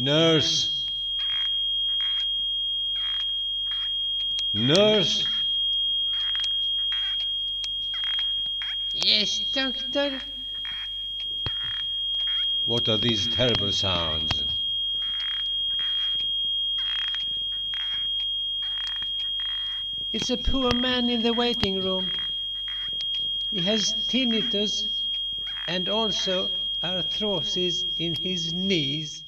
Nurse! Nurse! Yes, doctor? What are these terrible sounds? It's a poor man in the waiting room. He has tinnitus and also arthrosis in his knees.